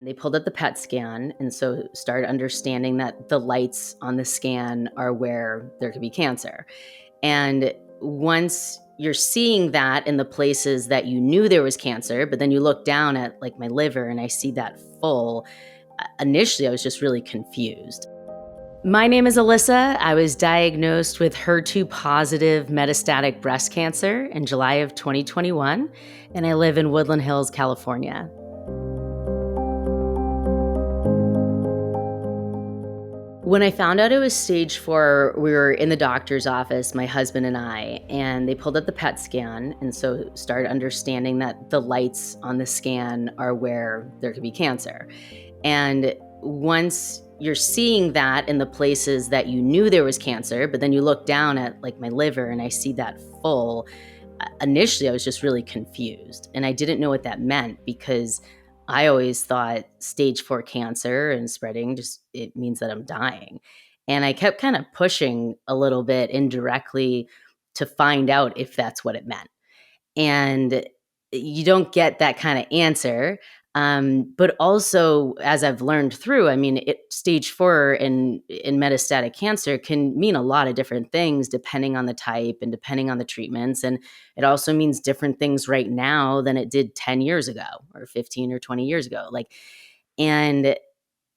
They pulled up the PET scan and so started understanding that the lights on the scan are where there could be cancer. And once you're seeing that in the places that you knew there was cancer, but then you look down at like my liver and I see that full, initially I was just really confused. My name is Elissa. I was diagnosed with HER2 positive metastatic breast cancer in July of 2021, and I live in Woodland Hills, California. When I found out it was stage 4, we were in the doctor's office, my husband and I, and they pulled up the PET scan and so started understanding that the lights on the scan are where there could be cancer. And once you're seeing that in the places that you knew there was cancer, but then you look down at like my liver and I see that full, initially I was just really confused and I didn't know what that meant because I always thought stage 4 cancer and spreading just it means that I'm dying. And I kept kind of pushing a little bit indirectly to find out if that's what it meant. And you don't get that kind of answer. But also, as I've learned through, I mean, stage 4 in metastatic cancer can mean a lot of different things depending on the type and depending on the treatments. And it also means different things right now than it did 10 years ago or 15 or 20 years ago. And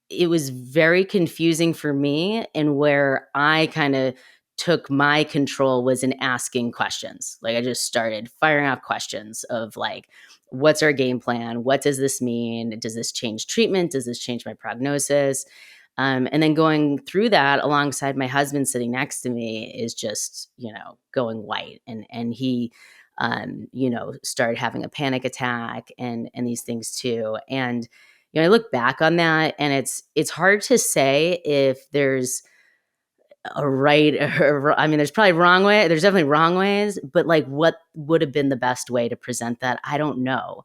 it was very confusing for me, and where I kind of took my control was in asking questions. Like I just started firing off questions of like, what's our game plan? What does this mean? Does this change treatment? Does this change my prognosis? And then going through that alongside my husband sitting next to me is just, going white. And he, started having a panic attack and these things too. And I look back on that and it's hard to say if there's a right or I mean, there's probably wrong way. There's definitely wrong ways, but like what would have been the best way to present that? I don't know.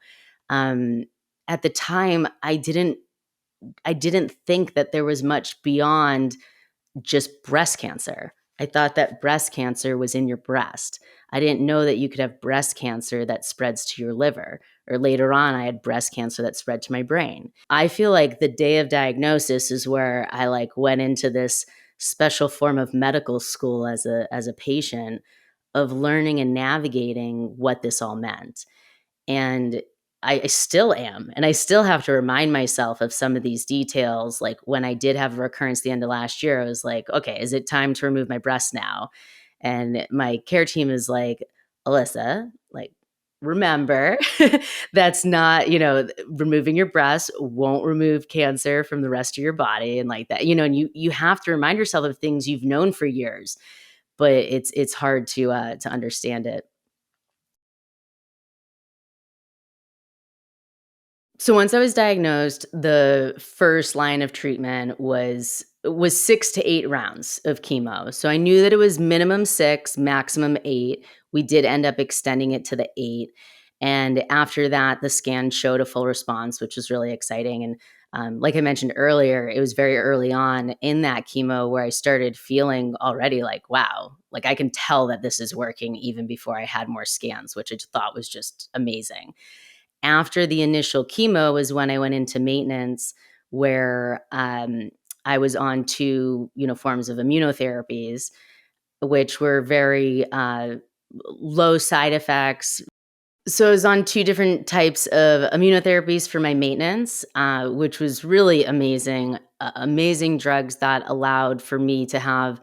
Um, at the time, I didn't think that there was much beyond just breast cancer. I thought that breast cancer was in your breast. I didn't know that you could have breast cancer that spreads to your liver. Or later on, I had breast cancer that spread to my brain. I feel like the day of diagnosis is where I like went into this special form of medical school as a patient of learning and navigating what this all meant. And I still am. And I still have to remind myself of some of these details. Like when I did have a recurrence the end of last year, I was like, okay, is it time to remove my breast now? And my care team is like, Elissa, like, remember, that's not, removing your breast won't remove cancer from the rest of your body and like that, and you have to remind yourself of things you've known for years, but it's hard to understand it. So once I was diagnosed, the first line of treatment was 6 to 8 rounds of chemo. So I knew that it was minimum 6, maximum 8. We did end up extending it to the 8. And after that, the scan showed a full response, which was really exciting. And like I mentioned earlier, it was very early on in that chemo where I started feeling already like, wow, like I can tell that this is working even before I had more scans, which I just thought was just amazing. After the initial chemo was when I went into maintenance, where I was on 2, forms of immunotherapies, which were very low side effects. So I was on 2 different types of immunotherapies for my maintenance, which was really amazing. Amazing drugs that allowed for me to have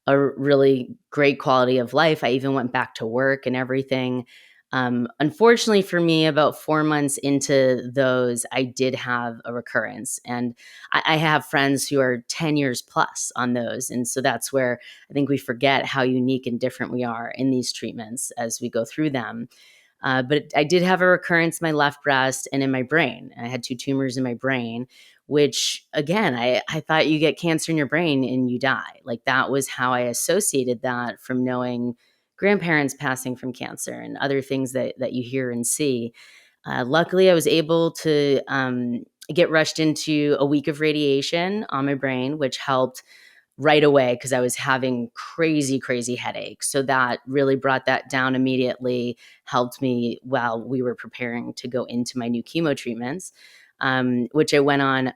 a really great quality of life. I even went back to work and everything. Unfortunately for me, about 4 months into those, I did have a recurrence. And I have friends who are 10 years plus on those. And so that's where I think we forget how unique and different we are in these treatments as we go through them. But I did have a recurrence in my left breast and in my brain. I had 2 tumors in my brain, which again, I thought you get cancer in your brain and you die. Like that was how I associated that from knowing grandparents passing from cancer and other things that you hear and see. Luckily, I was able to get rushed into a week of radiation on my brain, which helped right away because I was having crazy, crazy headaches. So that really brought that down immediately, helped me while we were preparing to go into my new chemo treatments. which I went on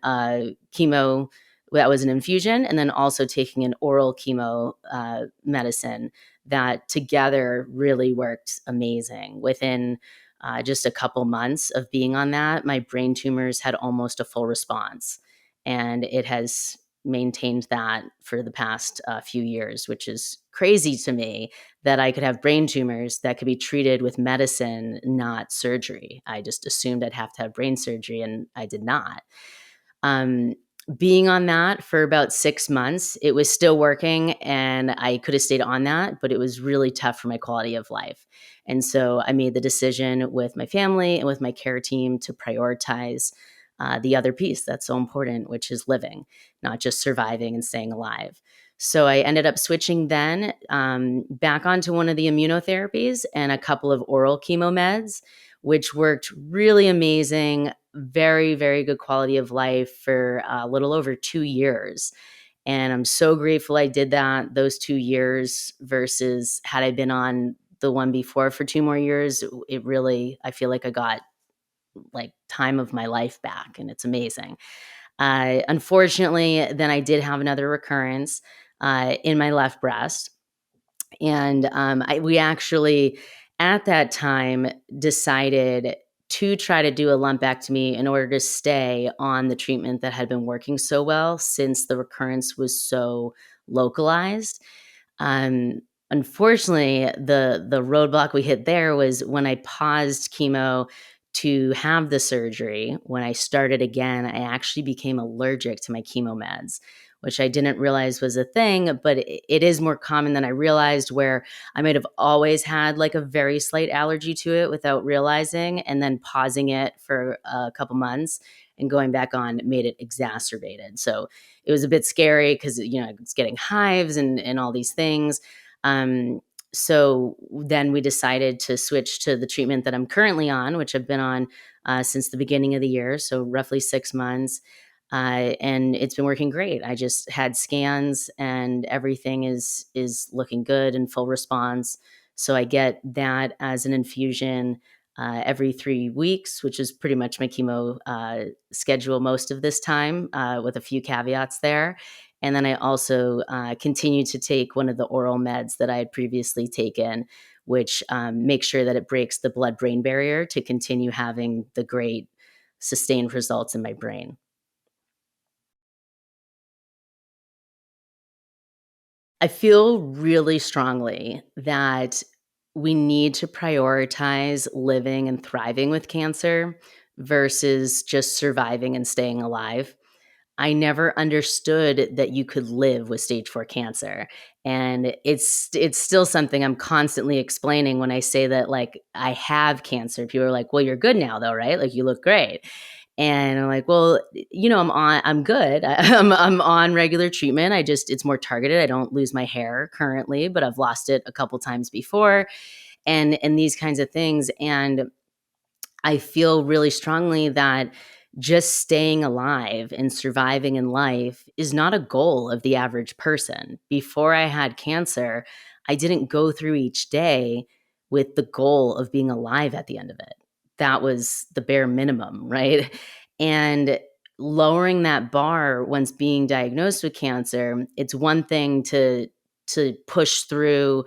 chemo. That was an infusion, and then also taking an oral chemo medicine that together really worked amazing. Within just a couple months of being on that, my brain tumors had almost a full response. And it has maintained that for the past few years, which is crazy to me that I could have brain tumors that could be treated with medicine, not surgery. I just assumed I'd have to have brain surgery, and I did not. Um, Being on that for about 6 months, it was still working and I could have stayed on that, but it was really tough for my quality of life. And so I made the decision with my family and with my care team to prioritize the other piece that's so important, which is living, not just surviving and staying alive. So I ended up switching then back onto one of the immunotherapies and a couple of oral chemo meds, which worked really amazing. Very, very good quality of life for a little over 2 years. And I'm so grateful I did that those 2 years versus had I been on the one before for 2 more years, it really, I feel like I got like time of my life back and it's amazing. Unfortunately, then I did have another recurrence in my left breast. And we actually, at that time, decided to try to do a lumpectomy in order to stay on the treatment that had been working so well since the recurrence was so localized. Um, Unfortunately, the roadblock we hit there was when I paused chemo to have the surgery. When I started again, I actually became allergic to my chemo meds, which I didn't realize was a thing, but it is more common than I realized, where I might have always had like a very slight allergy to it without realizing, and then pausing it for a couple months and going back on made it exacerbated. So it was a bit scary because it's getting hives and all these things. Um, so then we decided to switch to the treatment that I'm currently on, which I've been on since the beginning of the year, so roughly 6 months. And it's been working great. I just had scans, and everything is looking good and full response. So I get that as an infusion every 3 weeks, which is pretty much my chemo schedule most of this time, with a few caveats there. And then I also continue to take one of the oral meds that I had previously taken, which makes sure that it breaks the blood brain barrier to continue having the great sustained results in my brain. I feel really strongly that we need to prioritize living and thriving with cancer versus just surviving and staying alive. I never understood that you could live with stage 4 cancer. And it's still something I'm constantly explaining when I say that like I have cancer. People are like, "Well, you're good now though, right? Like you look great." And I'm like, "Well, I'm good. I'm on regular treatment. It's more targeted. I don't lose my hair currently, but I've lost it a couple times before and these kinds of things." And I feel really strongly that just staying alive and surviving in life is not a goal of the average person. Before I had cancer, I didn't go through each day with the goal of being alive at the end of it. That was the bare minimum, right? And lowering that bar once being diagnosed with cancer, it's one thing to push through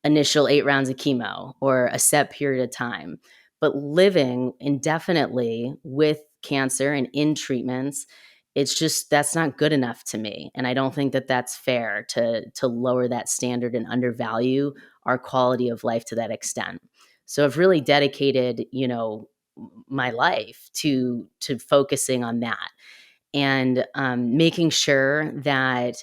initial 8 rounds of chemo or a set period of time. But living indefinitely with cancer and in treatments, it's just that's not good enough to me. And I don't think that that's fair to lower that standard and undervalue our quality of life to that extent. So I've really dedicated, my life to focusing on that and making sure that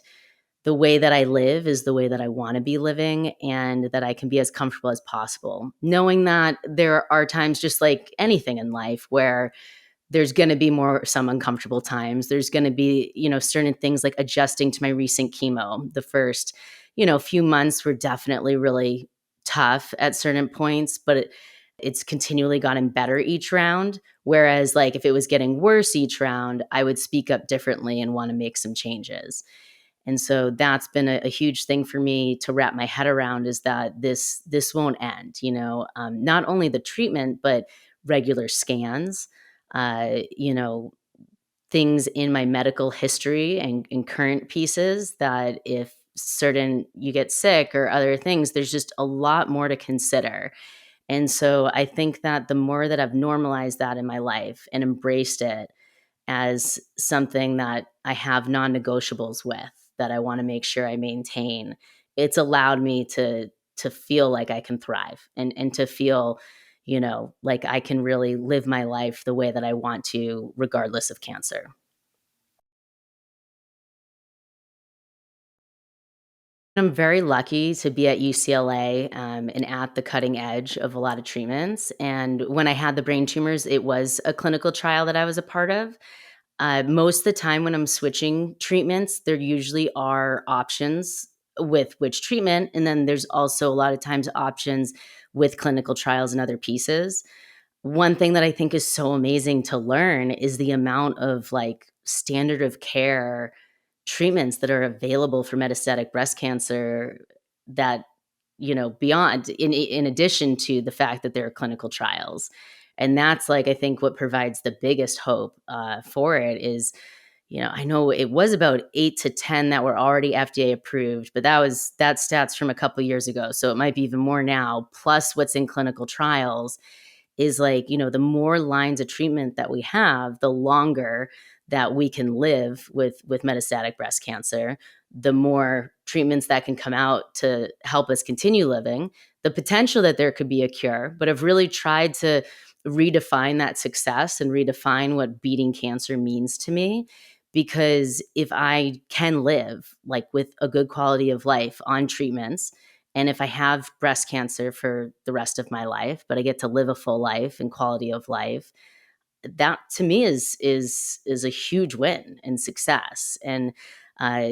the way that I live is the way that I want to be living and that I can be as comfortable as possible. Knowing that there are times, just like anything in life, where there's going to be some uncomfortable times. There's going to be, certain things like adjusting to my recent chemo. The first, few months were definitely really tough at certain points, but it's continually gotten better each round. Whereas, like, if it was getting worse each round, I would speak up differently and want to make some changes. And so that's been a huge thing for me to wrap my head around, is that this won't end. Not only the treatment, but regular scans. things in my medical history and current pieces that if certain you get sick or other things, there's just a lot more to consider. And so I think that the more that I've normalized that in my life and embraced it as something that I have non-negotiables with, that I wanna make sure I maintain, it's allowed me to feel like I can thrive and to feel, like I can really live my life the way that I want to regardless of cancer. I'm very lucky to be at UCLA, and at the cutting edge of a lot of treatments, and when I had the brain tumors, it was a clinical trial that I was a part of. Most of the time when I'm switching treatments, there usually are options with which treatment, and then there's also a lot of times options with clinical trials and other pieces. One thing that I think is so amazing to learn is the amount of, like, standard of care treatments that are available for metastatic breast cancer that, beyond in addition to the fact that there are clinical trials. And that's, like, I think what provides the biggest hope, for it is, I know it was about 8 to 10 that were already FDA approved, but that stats from a couple years ago, so it might be even more now, plus what's in clinical trials is like, the more lines of treatment that we have, the longer that we can live with metastatic breast cancer, the more treatments that can come out to help us continue living, the potential that there could be a cure, but I've really tried to redefine that success and redefine what beating cancer means to me. Because if I can live like with a good quality of life on treatments, and if I have breast cancer for the rest of my life, but I get to live a full life and quality of life, that to me is a huge win and success. And uh,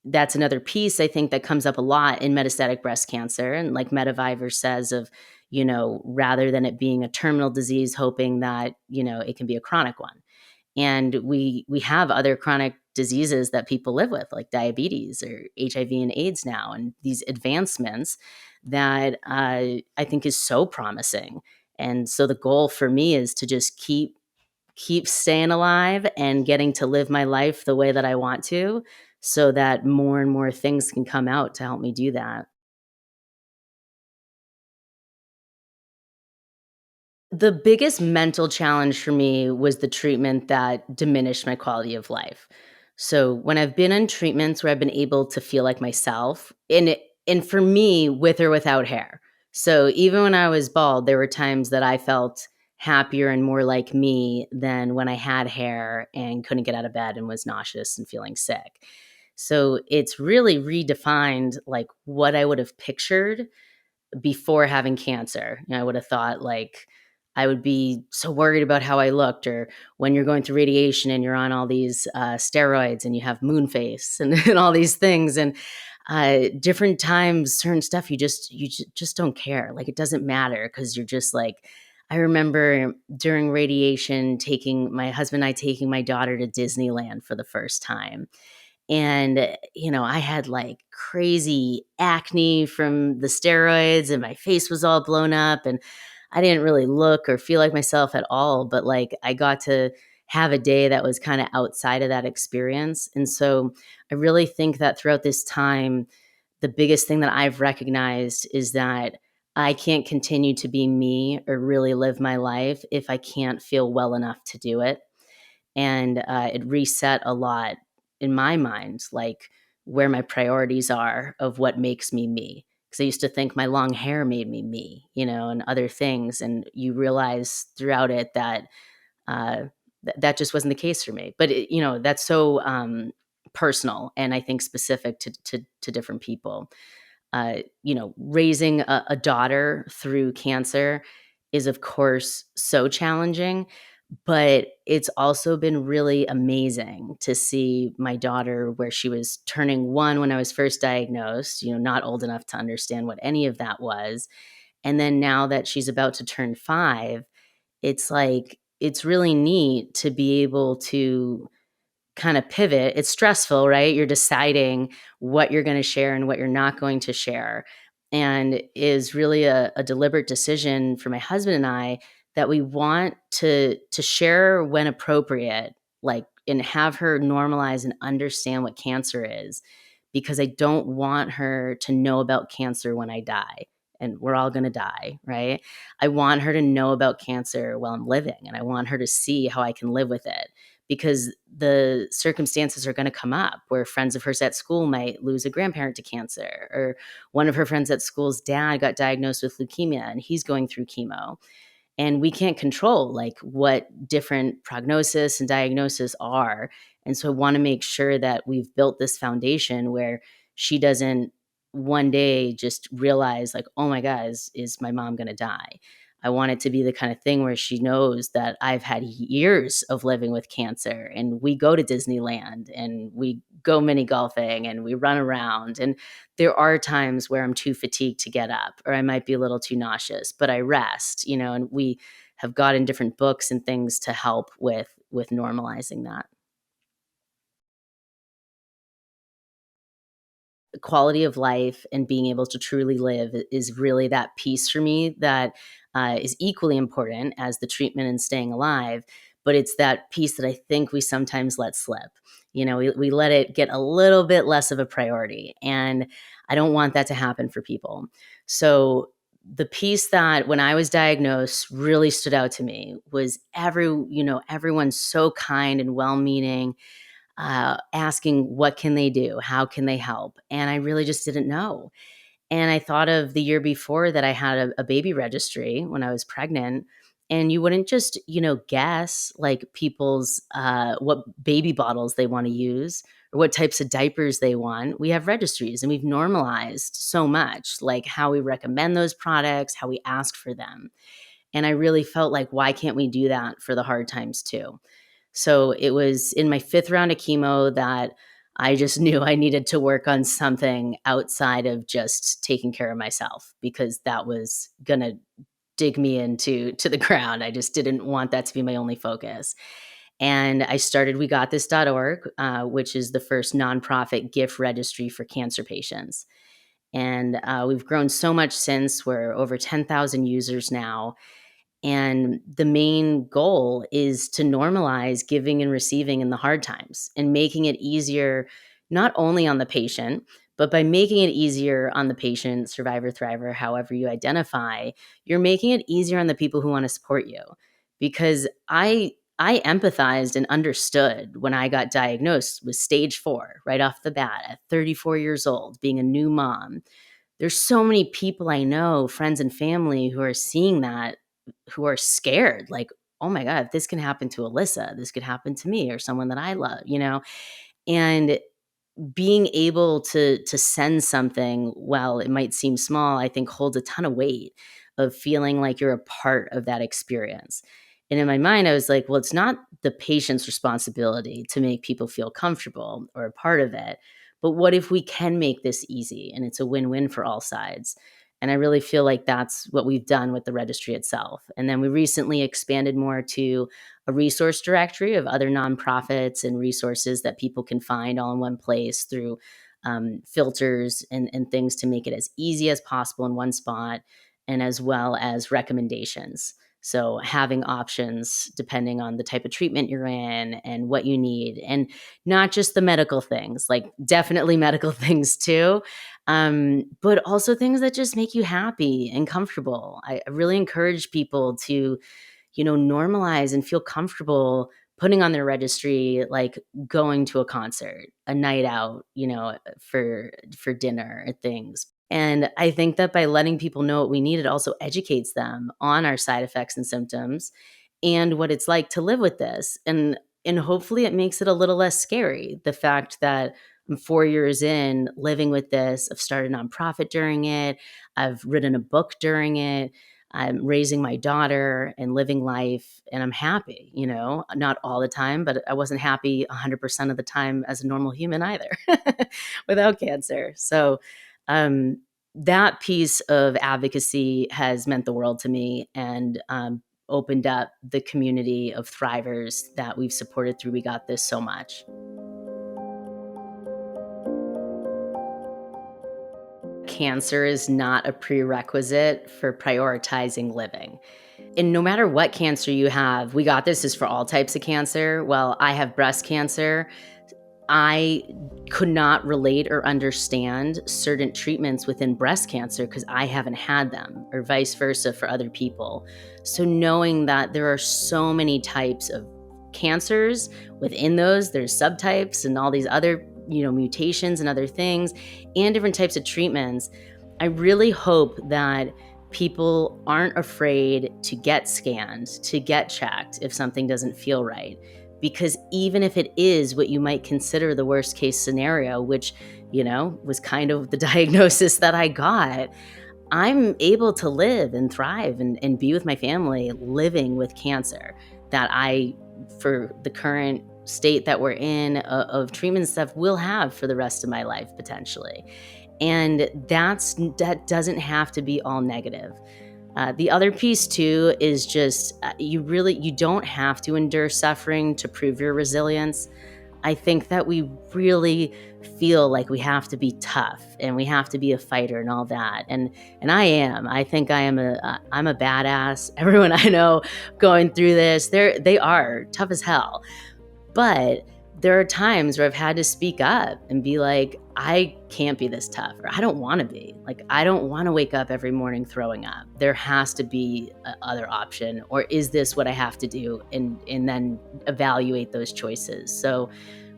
that's another piece I think that comes up a lot in metastatic breast cancer. And like Mediviver says, of rather than it being a terminal disease, hoping that it can be a chronic one. And we have other chronic diseases that people live with, like diabetes or HIV and AIDS now, and these advancements that I think is so promising. And so the goal for me is to just keep staying alive and getting to live my life the way that I want to, so that more and more things can come out to help me do that. The biggest mental challenge for me was the treatment that diminished my quality of life. So when I've been in treatments where I've been able to feel like myself, and for me, with or without hair. So even when I was bald, there were times that I felt happier and more like me than when I had hair and couldn't get out of bed and was nauseous and feeling sick. So it's really redefined like what I would have pictured before having cancer. I would have thought like I would be so worried about how I looked, or when you're going through radiation and you're on all these steroids and you have moon face and, and all these things, and different times, certain stuff just don't care. Like it doesn't matter because you're just like. I remember during radiation, taking my husband and I taking my daughter to Disneyland for the first time, and, I had like crazy acne from the steroids and my face was all blown up and I didn't really look or feel like myself at all. But like I got to have a day that was kind of outside of that experience. And so I really think that throughout this time, the biggest thing that I've recognized is that I can't continue to be me or really live my life if I can't feel well enough to do it. And it reset a lot in my mind, like where my priorities are of what makes me me. Because I used to think my long hair made me, and other things. And you realize throughout it that that just wasn't the case for me. But that's so personal, and I think specific to different people. Raising a daughter through cancer is, of course, so challenging, but it's also been really amazing to see my daughter where she was turning 1 when I was first diagnosed, not old enough to understand what any of that was. And then now that she's about to turn 5, it's like it's really neat to be able to kind of pivot. It's stressful, right? You're deciding what you're going to share and what you're not going to share. And is really a deliberate decision for my husband and I that we want to share when appropriate, like and have her normalize and understand what cancer is, because I don't want her to know about cancer when I die. And we're all going to die, right? I want her to know about cancer while I'm living, and I want her to see how I can live with it, because the circumstances are going to come up where friends of hers at school might lose a grandparent to cancer, or one of her friends at school's dad got diagnosed with leukemia and he's going through chemo, and we can't control like what different prognosis and diagnosis are. And so I want to make sure that we've built this foundation where she doesn't one day just realize like, oh my god, is my mom going to die? I want it to be the kind of thing where she knows that I've had years of living with cancer, and we go to Disneyland and we go mini golfing and we run around, and there are times where I'm too fatigued to get up, or I might be a little too nauseous, but I rest, and we have gotten different books and things to help with normalizing that. Quality of life and being able to truly live is really that piece for me that is equally important as the treatment and staying alive. But it's that piece that I think we sometimes let slip. We let it get a little bit less of a priority. And I don't want that to happen for people. So the piece that when I was diagnosed really stood out to me was everyone's so kind and well-meaning, asking what can they do, how can they help, and I really just didn't know. And I thought of the year before that I had a baby registry when I was pregnant, and you wouldn't just guess like people's what baby bottles they want to use or what types of diapers they want. We have registries, and we've normalized so much like how we recommend those products, how we ask for them. And I really felt like, why can't we do that for the hard times too? So it was in my fifth round of chemo that I just knew I needed to work on something outside of just taking care of myself, because that was going to dig me into the ground. I just didn't want that to be my only focus. And I started wegotthis.org, which is the first nonprofit gift registry for cancer patients. And we've grown so much since. We're over 10,000 users now, and the main goal is to normalize giving and receiving in the hard times and making it easier, not only on the patient, but by making it easier on the patient, survivor, thriver, however you identify, you're making it easier on the people who want to support you. Because I empathized and understood when I got diagnosed with stage 4 right off the bat at 34 years old, being a new mom. There's so many people I know, friends and family, who are seeing that, who are scared, like, "Oh my god, if this can happen to Elissa, this could happen to me or someone that I love?" And being able to send something, while it might seem small, I think holds a ton of weight of feeling like you're a part of that experience. And in my mind, I was like, well, it's not the patient's responsibility to make people feel comfortable or a part of it. But what if we can make this easy and it's a win-win for all sides? And I really feel like that's what we've done with the registry itself. And then we recently expanded more to a resource directory of other nonprofits and resources that people can find all in one place through filters and things to make it as easy as possible in one spot, and as well as recommendations. So having options depending on the type of treatment you're in and what you need, and not just the medical things, like definitely medical things too, but also things that just make you happy and comfortable. I really encourage people to normalize and feel comfortable putting on their registry, like going to a concert, a night out, for dinner and things. And I think that by letting people know what we need, it also educates them on our side effects and symptoms and what it's like to live with this. And hopefully it makes it a little less scary. The fact that I'm 4 years in living with this, I've started a nonprofit during it, I've written a book during it, I'm raising my daughter and living life, and I'm happy, not all the time, but I wasn't happy 100% of the time as a normal human either without cancer. So, that piece of advocacy has meant the world to me, and opened up the community of thrivers that we've supported through We Got This so much. Cancer is not a prerequisite for prioritizing living. and no matter what cancer you have, We Got This is for all types of cancer. Well, I have breast cancer. I could not relate or understand certain treatments within breast cancer because I haven't had them, or vice versa for other people. So knowing that there are so many types of cancers, within those there's subtypes and all these other, mutations and other things, and different types of treatments, I really hope that people aren't afraid to get scanned, to get checked if something doesn't feel right. Because even if it is what you might consider the worst case scenario, which, was kind of the diagnosis that I got, I'm able to live and thrive and be with my family living with cancer that for the current state that we're in of treatment and stuff, will have for the rest of my life potentially. And that doesn't have to be all negative. The other piece too is just you don't have to endure suffering to prove your resilience. I think that we really feel like we have to be tough and we have to be a fighter and all that. And I am. I think I'm a badass. Everyone I know going through this, they are tough as hell. But there are times where I've had to speak up and be like, I can't be this tough, or I don't want to be. Like, I don't want to wake up every morning throwing up. There has to be other option, or is this what I have to do? And then evaluate those choices. So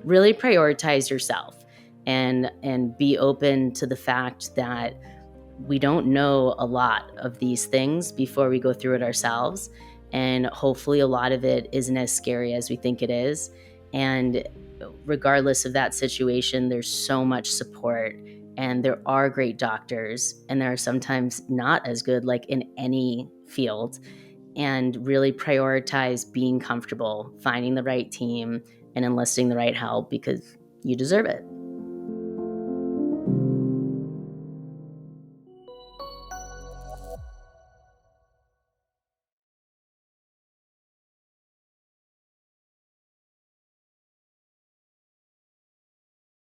really prioritize yourself and be open to the fact that we don't know a lot of these things before we go through it ourselves. And hopefully a lot of it isn't as scary as we think it is. And regardless of that situation, there's so much support, and there are great doctors, and there are sometimes not as good, like in any field. And really prioritize being comfortable, finding the right team, and enlisting the right help because you deserve it.